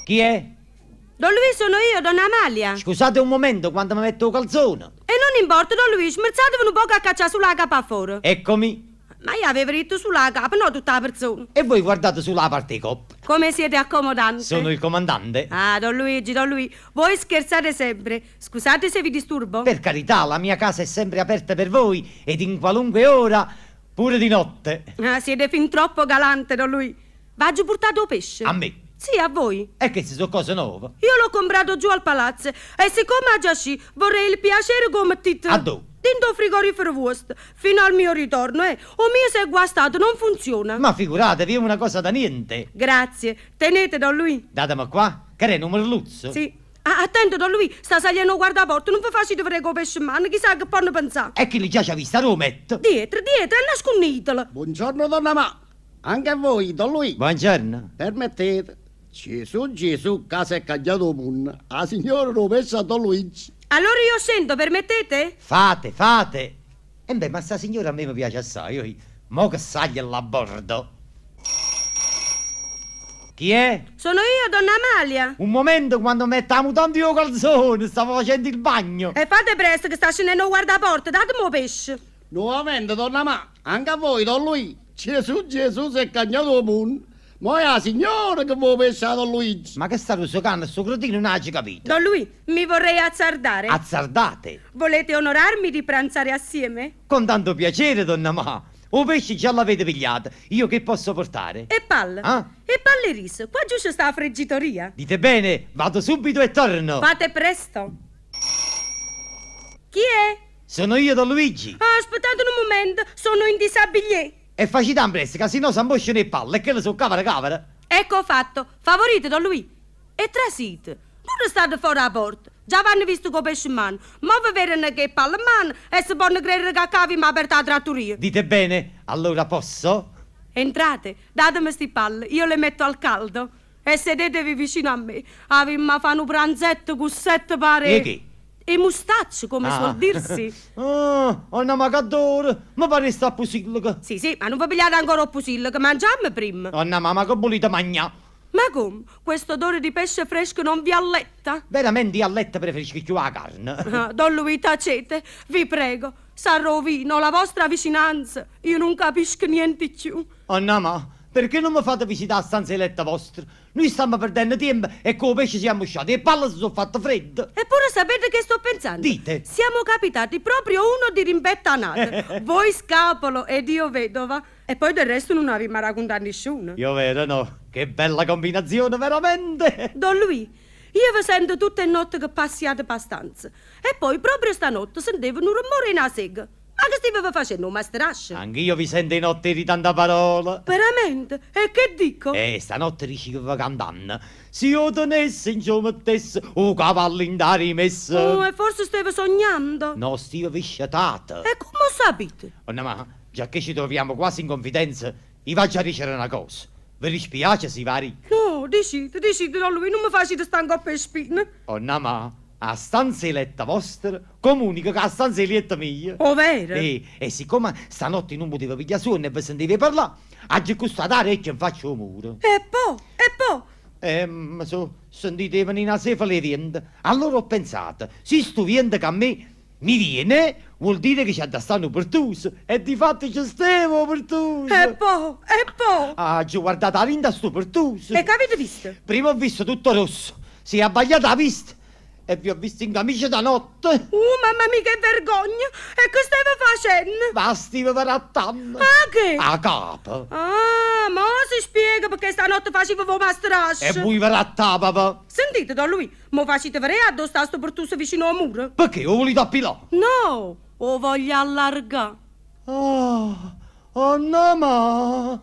Chi è? Don Luigi sono io, donna Amalia. Scusate un momento, quando mi metto il calzone. E non importa, don Luigi, smerzatevi un po' a cacciare sulla capa fuori. Eccomi. Ma io avevo detto sulla capa, non tutta la persona. E voi guardate sulla parte coppa. Come siete accomodanti? Sono il comandante. Ah, don Luigi, voi scherzate sempre. Scusate se vi disturbo. Per carità, la mia casa è sempre aperta per voi ed in qualunque ora, pure di notte. Ah, siete fin troppo galante, don Luigi. V'ho portato pesce. A me. Sì, a voi. E che si sono cose nuove? Io l'ho comprato giù al palazzo e siccome ha già sci, vorrei il piacere come titolo. A dove? Dentro frigorifero vostro, fino al mio ritorno, O mio si è guastato, non funziona. Ma figuratevi, è una cosa da niente. Grazie. Tenete, don Luigi. Datemi qua, che è numero luzzo? Sì. Ah, attento, don Luigi, sta saliendo guardaporta, non vi facete frego pesce in mano, chissà che possono pensare. E chi li già ci ha vista, lo metto. Dietro, nasconditelo. Buongiorno, donna Ma. Anche a voi, don Luigi. Buongiorno. Permettete. Gesù, casa è cambiato mondo. La signora lo pensa a don Luigi. Allora io sento, permettete? Fate. E beh, ma sta signora a me mi piace assai. Io, mo che sagliela a bordo. Chi è? Sono io, donna Amalia. Un momento, quando metto la mutanda io calzone, stavo facendo il bagno. E fate presto che sta scendendo guardaporta, datemi pesce. Nuovamente, donna Ma. Anche a voi, don Luigi. Gesù si è cambiato mondo. Ma è la signora che vuole pensare a don Luigi. Ma che sta rusocando sto cretino, non ha capito. Don Luigi, mi vorrei azzardare. Azzardate. Volete onorarmi di pranzare assieme? Con tanto piacere, donna Ma. O pesce già l'avete pigliato, io che posso portare? E palle? Ah? E palle e riso, qua giù c'è sta la friggitoria. Dite bene, vado subito e torno. Fate presto. Chi è? Sono io, Don Luigi. Ah, aspettate un momento, sono in disabilié. E facite un presto, che sennò si ambosciano le palle, e che le so cavara. Ecco fatto, favorite, Don Luigi. E trasite, non restate fuori la porta. Già vanno visto con pesce in mano, ma vi vedono che palle in mano e si possono credere che cavi mi ha aperto la trattoria. Dite bene, allora posso? Entrate, datemi sti palle, io le metto al caldo. E sedetevi vicino a me. Avimma fa un pranzetto con 7 pare. E che? E mustacci, come suol dirsi. Oh, no, ma che adoro! Ma pare sta pusillo. Sì, ma non vi pigliate ancora un pusillo, che mangiamo prima. Oh, no, ma che volete mangiare? Ma come? Questo odore di pesce fresco non vi alletta? Veramente io a letto preferisco più la carne. Ah, Don Luigi, tacete, vi prego. Sa rovino la vostra vicinanza. Io non capisco niente più. Oh, no, ma perché non mi fate visitare la stanza eletta vostra? Noi stiamo perdendo tempo e con i pesci siamo usciti e le palle si sono fatte fredde. Eppure sapete che sto pensando? Dite. Siamo capitati proprio uno di rimbettanato. Voi scapolo ed io vedova. E poi del resto non avevo mai raccontato nessuno. Io vero, no? Che bella combinazione, veramente! Don Luigi, io vi sento tutte le notti che passiate per stanza. E poi proprio stanotte sentivo un rumore in sega. Ma che stava facendo, un masterascio? Anch'io vi sento in notte di tanta parola. Veramente? E che dico? Stanotte riuscivo cantando. Se io tenesse in ciò mettesse o cavallo in da rimessa. Oh, e forse stavo sognando. No, stiva visciatata. E come sapete? Oh, no, ma già che ci troviamo quasi in confidenza, vi faccio dicere una cosa. Vi dispiace, si vari? No, decide, Don Luigi, non mi facete stanco per spine. Oh, no, ma a stanza eletta vostra comunica che a stanza eletta mia. Oh, vero? E siccome stanotte non potevo pigliare sonno e vi sentivi parlare, oggi costata e ci faccio un muro. E poi? Ma sentite venire a cefale vento. Allora ho pensato, se sto vento che a me mi viene, vuol dire che c'è da stare un pertuso. E di fatto c'è stevo pertuso. E poi? Ah, ci guardate la vinta sto pertuso. E che avete visto? Prima ho visto tutto rosso, si è abbagliata la vista e vi ho visto in camicia da notte. Mamma mia, che vergogna! E che stava facendo? Basti per attando. Ah, che? A capo. Ah, ma si spiega perché stanotte facevo voi masterascio. E voi per attapapa. Sentite, Don Luigi, mo facete vedere addosso sta sto pertuso vicino al muro? Perché? Lo volete appilare? No, o voglio allargare. Oh no, ma